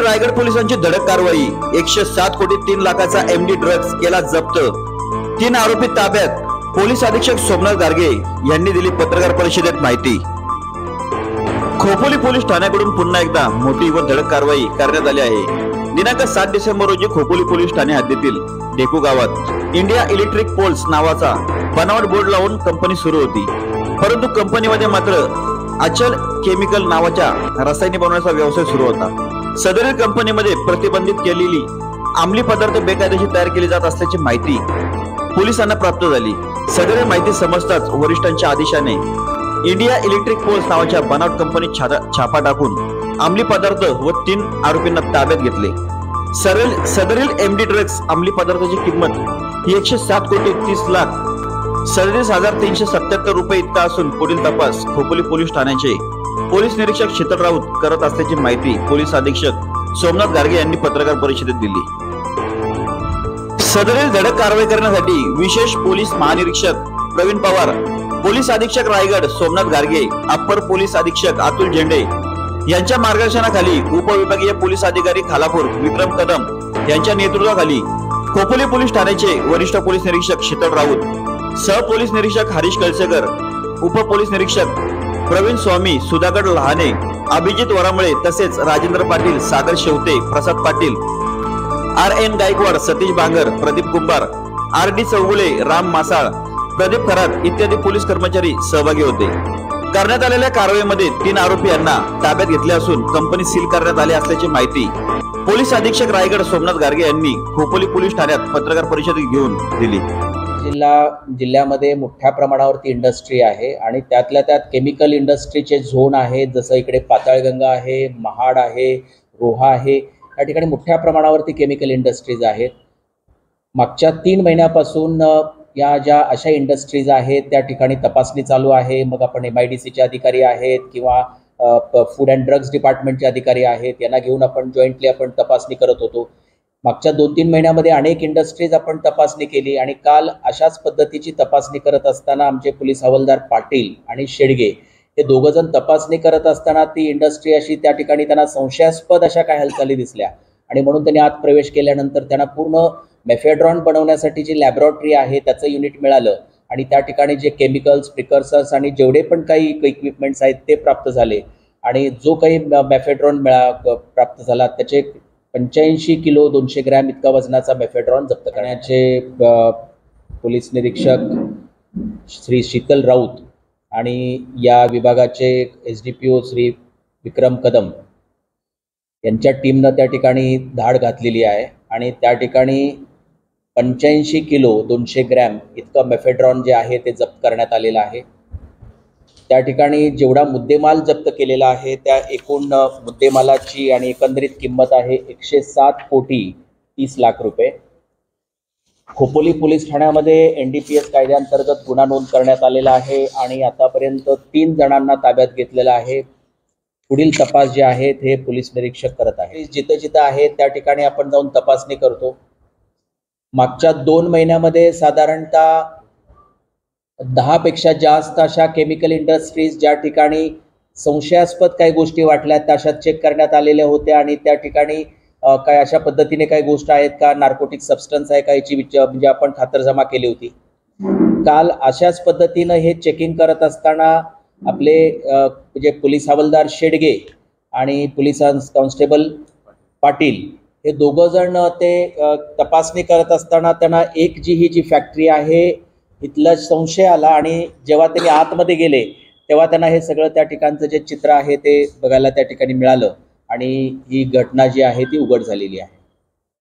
रायगड पोलिसांची धडक कारवाई 107 कोटी 3 लाखाचा एमडी ड्रग्ज केला जप्त। 3 आरोपी ताब्यात। पोलीस अधीक्षक सोमनाथ गारगे यांनी दिली पत्रकार परिषदेत माहिती। खोपोली पोलीस ठाण्याकडून पुन्हा एकदा मोठी व धडक कारवाई करण्यात आली आहे। दिनांक 7 डिसेंबर रोजी खोपोली पोलीस ठाणे हद्दीतील डेकू गावात इंडिया इलेक्ट्रिक पोल्स नावाचा बनावट बोर्ड लावून कंपनी सुरू होती, परंतु कंपनीमध्ये मात्र अचल केमिकल नावाच्या रसायने बनवण्याचा व्यवसाय सुरू होता। सदरील कंपनीमध्ये प्रतिबंधित केलेली अंमली पदार्थ बेकायदेशीर तयार केले जात असल्याची माहिती पोलिसांना प्राप्त झाली। सदरील माहिती समजताच वरिष्ठांच्या आदेशाने इंडिया इलेक्ट्रिक पोल्स नावाच्या बनावट कंपनीत छापा टाकून अंमली पदार्थ व 3 आरोपींना ताब्यात घेतले। सदरील एमडी ड्रग्ज अंमली पदार्थाची किंमत ही 107 कोटी 30 लाख 37,377 रुपये इतका असून पुढील तपास खोपोली पोलीस ठाण्याचे पोलीस निरीक्षक शीतल राऊत करत असल्याची माहिती पोलीस अधीक्षक सोमनाथ गारगे यांनी पत्रकार परिषदेत दिली। सदरील धडक कारवाई करण्यासाठी विशेष पोलीस महानिरीक्षक प्रवीण पवार, पोलीस अधीक्षक रायगड सोमनाथ गारगे, अप्पर पोलीस अधीक्षक अतुल झेंडे यांच्या मार्गदर्शनाखाली उपविभागीय पोलीस अधिकारी खालापूर विक्रम कदम यांच्या नेतृत्वाखाली खोपोली पोलीस ठाण्याचे वरिष्ठ पोलीस निरीक्षक शीतल राऊत, सह पोलीस निरीक्षक हरीश कळसेकर, उप पोलीस निरीक्षक प्रवीण स्वामी, सुधाकर लहाने, अभिजित वरामळे तसेच राजेंद्र पाटील, सागर शेवते, प्रसाद पाटील, RN गायकवाड, सतीश बांगर, प्रदीप कुंभार, RD चौगुले, राम मासाळ, प्रदीप खरात इत्यादी पोलीस कर्मचारी सहभागी होते। करण्यात आलेल्या कारवाईमध्ये 3 आरोपी यांना ताब्यात घेतले असून कंपनी सील करण्यात आली असल्याची माहिती पोलीस अधीक्षक रायगड सोमनाथ गारगे यांनी खोपोली पोलीस ठाण्यात पत्रकार परिषदेत घेऊन दिली। जिल्ह्यामध्ये मोठ्या प्रमाणावरती इंडस्ट्री आहे आणि त्यातल्या त्यात केमिकल इंडस्ट्रीचे झोन आहेत, जसं इकडे पाताळगंगा आहे, महाड आहे, रोहा आहे, या ठिकाणी मोठ्या प्रमाणावरती केमिकल इंडस्ट्रीज आहेत। मागच्या 3 महिन्यापासून या ज्या अशा इंडस्ट्रीज आहेत त्या ठिकाणी तपासणी चालू आहे। मग आपण MIDCचे अधिकारी आहेत किंवा फूड अँड ड्रग्ज डिपार्टमेंटचे अधिकारी आहेत, यांना घेऊन आपण जॉईंटली तपासणी करत होतो। मागच्या 2-3 महिन्यामध्ये अनेक इंडस्ट्रीज आपण तपासणी केली आणि काल अशाच पद्धतीची तपासणी करत असताना आमचे पोलीस हवालदार पाटील आणि शेडगे हे दोघंजण तपासणी करत असताना ती इंडस्ट्री अशी त्या ठिकाणी त्यांना संशयास्पद अशा काही हालचाली दिसल्या आणि म्हणून त्यांनी आत प्रवेश केल्यानंतर त्यांना पूर्ण मेफेड्रॉन बनवण्यासाठी जी लॅबोरेटरी आहे त्याचं युनिट मिळालं आणि त्या ठिकाणी जे केमिकल्स, प्रिकर्सर्स आणि जेवढे पण काही इक्विपमेंट्स आहेत ते प्राप्त झाले आणि जो काही मेफेड्रॉन प्राप्त झाला त्याचे 85 किलो 200 ग्रॅम इतका वजनाचा मेफेड्रॉन जप्त करण्याचे पोलीस निरीक्षक श्री शीतल राऊत आणि या विभागाचे SDPO श्री विक्रम कदम यांच्या टीमनं त्या ठिकाणी धाड घातलेली आहे आणि त्या ठिकाणी 85 किलो 200 ग्रॅम इतकं मेफेड्रॉन जे आहे ते जप्त करण्यात आलेलं आहे। त्या ठिकाणी जेवढा मुद्देमाल जप्त केलेला आहे त्या एकूण मुद्देमालाची आणि एकंदरीत किंमत आहे 107 कोटी 30 लाख रुपये। खोपोली पोलीस ठाण्यामध्ये NDPS कायद्याअंतर्गत गुन्हा नोंद करण्यात आलेला आहे आणि आतापर्यंत 3 जणांना ताब्यात घेतलेलं आहे। पुढील तपास जे आहेत हे पोलीस निरीक्षक करत आहेत। जिथं जिथं आहे त्या ठिकाणी आपण जाऊन तपासणी करतो। मागच्या 2 महिन्यामध्ये साधारणतः 10 पेक्षा जास्त अशा केमिकल इंडस्ट्रीज ज्या ठिकाणी संशयास्पद काही गोष्टी वाटल्या तशा चेक करण्यात आलेल्या होत्या आणि त्या ठिकाणी काय अशा पद्धतीने काही गोष्ट आहेत का, नार्कोटिक सबस्टन्स आहे का, याची म्हणजे आपण खातरजमा केली होती। काल अशाच पद्धतीनं हे चेकिंग करत असताना आपले जे पोलीस हवालदार शेडगे आणि पोलीस कॉन्स्टेबल पाटील हे दोघंजण ते तपासणी करत असताना त्यांना ही जी फॅक्टरी आहे इथला संशय आला आणि जेव्हा त्यांनी आतमध्ये गेले तेव्हा त्यांना हे सगळं त्या ठिकाणचं जे चित्र आहे ते बघायला त्या ठिकाणी मिळालं आणि ही घटना जी आहे ती उघड झालेली आहे।